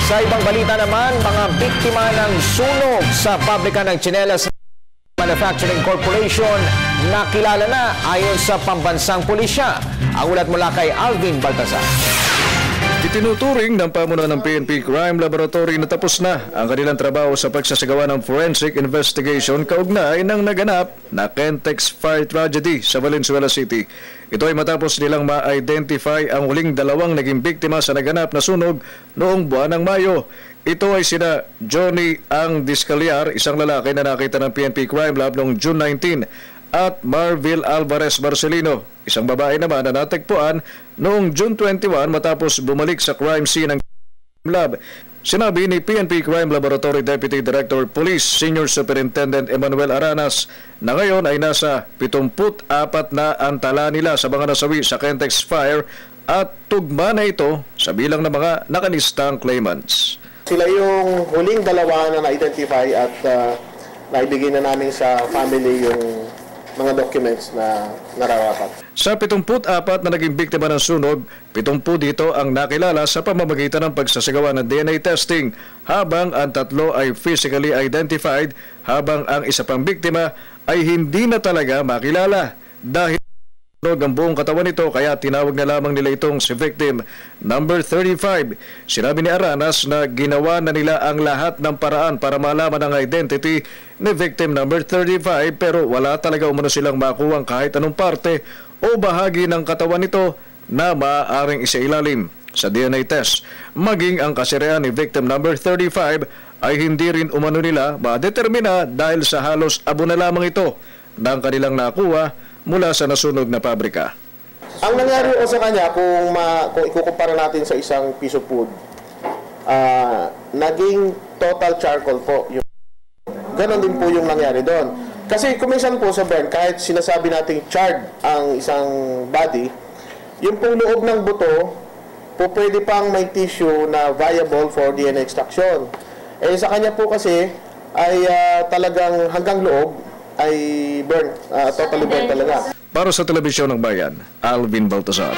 Sa ibang balita naman, mga biktima ng sunog sa pabrika ng tsinelas Manufacturing Corporation nakilala na ayon sa pambansang pulisya. Ang ulat mula kay Alvin Baltazar. Itinuturing ng pamunuan ng PNP Crime Laboratory na tapos na ang kanilang trabaho sa pagsasagawa ng forensic investigation kaugnay ng naganap na Kentex Fire Tragedy sa Valenzuela City. Ito ay matapos nilang ma-identify ang huling dalawang naging biktima sa naganap na sunog noong buwan ng Mayo. Ito ay sina Johnny Ang Discaliar, isang lalaki na nakita ng PNP Crime Lab noong June 19, at Marvil Alvarez Marcelino, isang babae naman na natagpuan noong June 21 matapos bumalik sa crime scene ng lab. Sinabi ni PNP Crime Laboratory Deputy Director Police Senior Superintendent Emmanuel Aranas na ngayon ay nasa 74 na ang tala nila sa mga nasawi sa Kentex Fire at tugma na ito sa bilang ng mga nakalistang claimants. Sila yung huling dalawa na na-identify at naibigay na namin sa family yung mga documents na nararapat. Sa 74 na naging biktima ng sunog, 70 dito ang nakilala sa pamamagitan ng pagsasagawa ng DNA testing, habang ang 3 ay physically identified, habang ang isa pang biktima ay hindi na talaga makilala dahil sunog ang buong katawan nito, kaya tinawag na lamang nila itong si victim number 35. Sinabi ni Aranas na ginawa na nila ang lahat ng paraan para malaman ang identity ni victim number 35, pero wala talaga umano silang makuwang kahit anong parte o bahagi ng katawan nito na maaaring isailalim sa DNA test. Maging ang kasirian ni victim number 35 ay hindi rin umano nila madetermina dahil sa halos abo na lamang ito ng kanilang nakuha mula sa nasunog na pabrika. Ang nangyari o sa kanya, kung ikukumpara natin sa isang piece of wood, naging total charcoal po. Ganon din po yung nangyari doon. Kasi kuminsan po sa burn, kahit sinasabi nating charred ang isang body, yung pong loob ng buto, po pwede pang may tissue na viable for DNA extraction. Eh sa kanya po kasi ay talagang hanggang loob ay burn, totally burn talaga. Para sa Telebisyon ng Bayan, Alvin Baltazar.